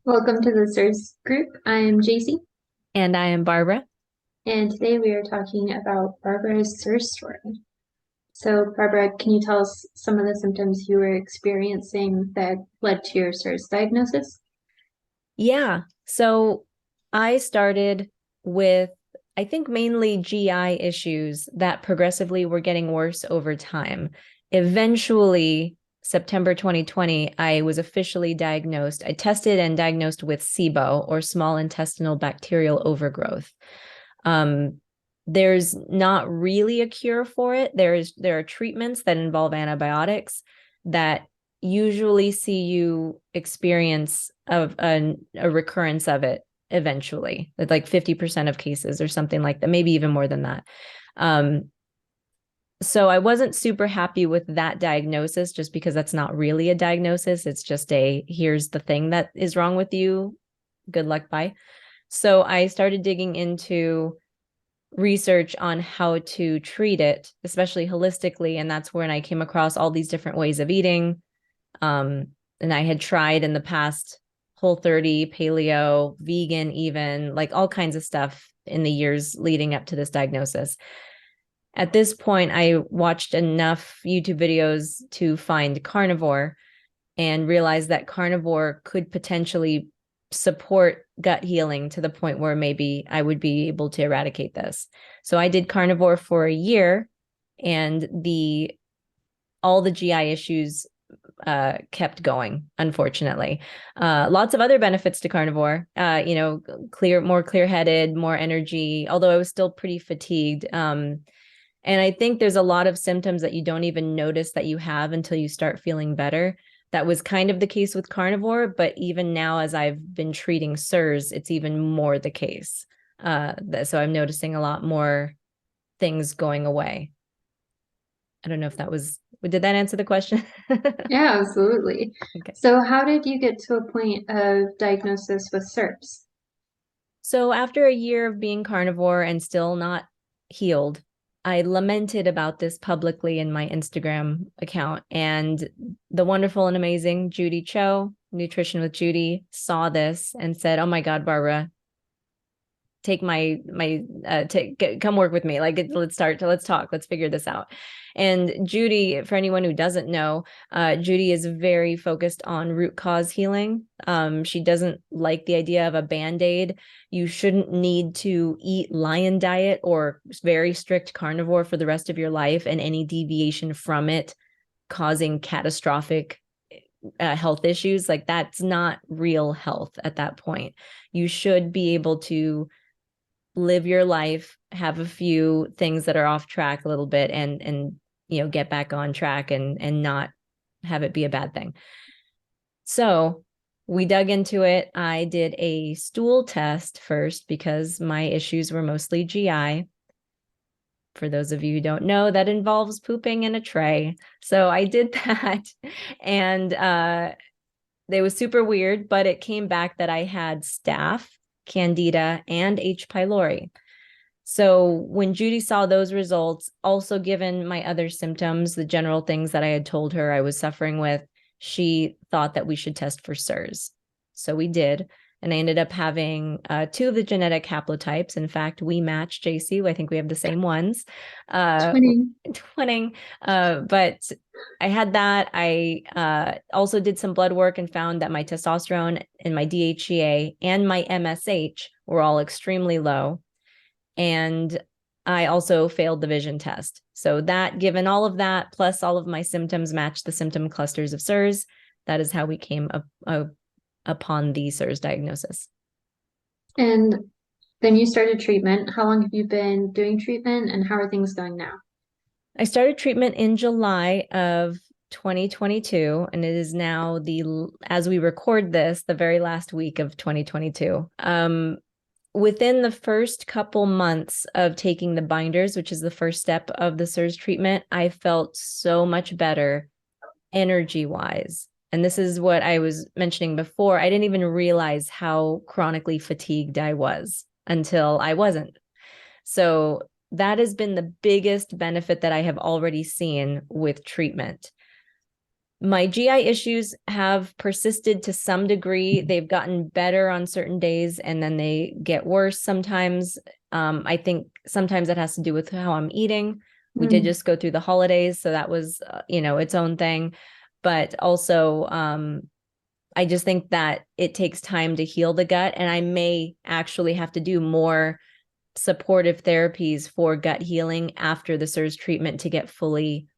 Welcome to the CIRS Group. I am Jacie, And I am Barbara. and today we are talking about Barbara's CIRS story. So, Barbara, can you tell us some of the symptoms you were experiencing that led to your CIRS diagnosis? Yeah. So I started with, I think, mainly GI issues that progressively were getting worse over time. Eventually, September 2020, I was officially diagnosed. I tested and diagnosed with SIBO, or small intestinal bacterial overgrowth. Um, there's not really a cure for it. There are treatments that involve antibiotics that usually see you experience a recurrence of it eventually, with like 50% of cases or something like that, maybe even more than that. Um, so I wasn't super happy with that diagnosis just because that's not really a diagnosis. It's just here's the thing that is wrong with you. Good luck, bye. So I started digging into research on how to treat it, especially holistically. And that's when I came across all these different ways of eating. Um, and I had tried in the past Whole30, Paleo, vegan, even like all kinds of stuff in the years leading up to this diagnosis. At this point, I watched enough YouTube videos to find Carnivore and realized that Carnivore could potentially support gut healing to the point where maybe I would be able to eradicate this. So I did Carnivore for a year, and the all the GI issues kept going, unfortunately. Lots of other benefits to Carnivore, more clear headed, more energy, although I was still pretty fatigued. And I think there's a lot of symptoms that you don't even notice that you have until you start feeling better. That was kind of the case with Carnivore, but even now, as I've been treating CIRS, it's even more the case. So I'm noticing a lot more things going away. I don't know if did that answer the question? Yeah, absolutely. Okay. So, how did you get to a point of diagnosis with CIRS? So after a year of being carnivore and still not healed, I lamented about this publicly in my Instagram account. And the wonderful and amazing Judy Cho, Nutrition with Judy, saw this and said, "Oh my God, Barbara, take come work with me. Like, let's talk, let's figure this out." And Judy, for anyone who doesn't know, Judy is very focused on root cause healing. She doesn't like the idea of a band-aid. You shouldn't need to eat lion diet or very strict carnivore for the rest of your life, and any deviation from it causing catastrophic health issues. Like, that's not real health at that point. You should be able to live your life, have a few things that are off track a little bit, and get back on track and not have it be a bad thing. So we dug into it. I did a stool test first because my issues were mostly GI. For those of you who don't know, that involves pooping in a tray. So I did that, and it was super weird, but it came back that I had staph, candida, and H. pylori. So when Judy saw those results, also given my other symptoms, the general things that I had told her I was suffering with, she thought that we should test for CIRS. So we did. And I ended up having two of the genetic haplotypes. In fact, we match, Jacie. I think we have the same ones. Uh, Twinning. Twinning. But I had that. I also did some blood work and found that my testosterone and my DHEA and my MSH were all extremely low. And I also failed the vision test. So that, given all of that, plus all of my symptoms matched the symptom clusters of CIRS, that is how we came upon the CIRS diagnosis. And then you started treatment. How long have you been doing treatment, and how are things going now? I started treatment in July of 2022, and it is now as we record this, the very last week of 2022. Within the first couple months of taking the binders, which is the first step of the CIRS treatment, I felt so much better energy wise. And this is what I was mentioning before. I didn't even realize how chronically fatigued I was until I wasn't. So that has been the biggest benefit that I have already seen with treatment. My GI issues have persisted to some degree. They've gotten better on certain days and then they get worse sometimes. I think sometimes that has to do with how I'm eating. We did just go through the holidays, so that was, its own thing. But also, I just think that it takes time to heal the gut, and I may actually have to do more supportive therapies for gut healing after the CIRS treatment to get fully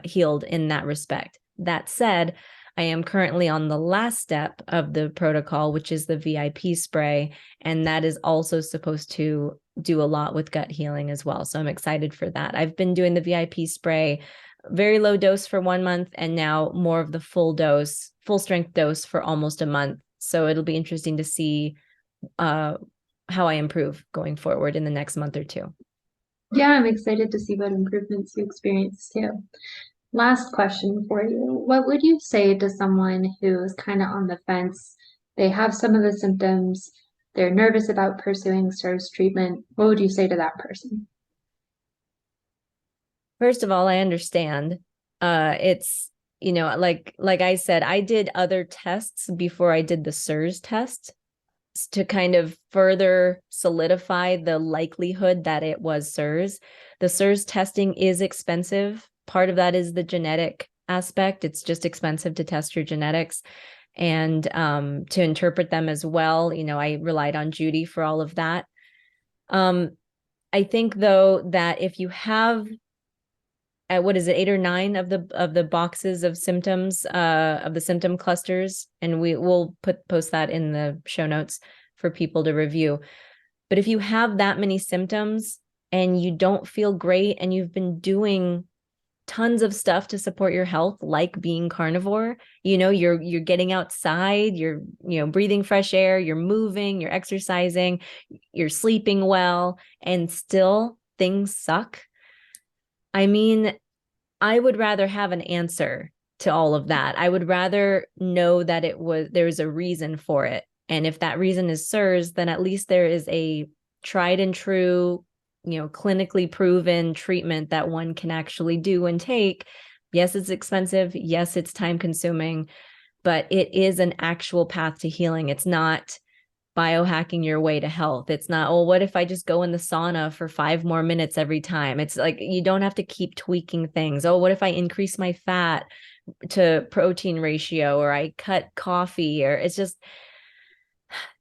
healed in that respect. That said, I am currently on the last step of the protocol, which is the VIP spray, and that is also supposed to do a lot with gut healing as well. So I'm excited for that. I've been doing the VIP spray, very low dose for 1 month, and now more of the full strength dose for almost a month. So it'll be interesting to see how I improve going forward in the next month or two. Yeah, I'm excited to see what improvements you experience too. Last question for you. What would you say to someone who is kind of on the fence? They have some of the symptoms, they're nervous about pursuing CIRS treatment. What would you say to that person? First of all, I understand. It's, like I said, I did other tests before I did the CIRS test to kind of further solidify the likelihood that it was CIRS. The CIRS testing is expensive. Part of that is the genetic aspect. It's just expensive to test your genetics and to interpret them as well. I relied on Judy for all of that. I think though that if you have what is it, 8 or 9 of the boxes of symptoms of the symptom clusters, and we'll post that in the show notes for people to review. But if you have that many symptoms and you don't feel great and you've been doing tons of stuff to support your health, like being carnivore, you're getting outside, you're breathing fresh air, you're moving, you're exercising, you're sleeping well, and still things suck. I mean, I would rather have an answer to all of that. I would rather know that there's a reason for it. And if that reason is CIRS, then at least there is a tried and true, clinically proven treatment that one can actually do and take. Yes, it's expensive. Yes, it's time consuming, but it is an actual path to healing. It's not biohacking your way to health. It's not, oh, what if I just go in the sauna for 5 more minutes every time? It's like, you don't have to keep tweaking things. Oh, what if I increase my fat to protein ratio, or I cut coffee, or it's just,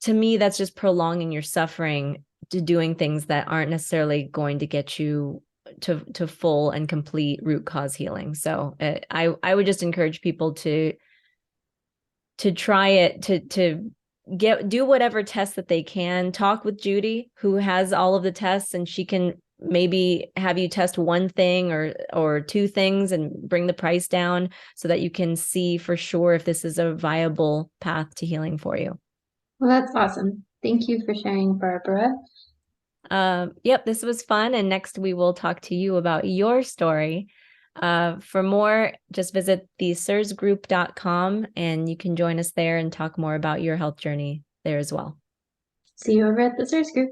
to me, that's just prolonging your suffering to doing things that aren't necessarily going to get you to full and complete root cause healing. So I would just encourage people to try it, to do whatever tests that they can. Talk with Judy, who has all of the tests, and she can maybe have you test one thing or 2 things and bring the price down so that you can see for sure if this is a viable path to healing for you. Well, that's awesome. Thank you for sharing, Barbara. Yep, this was fun. And next we will talk to you about your story. For more, just visit the CIRSgroup.com and you can join us there and talk more about your health journey there as well. See you over at the CIRS Group.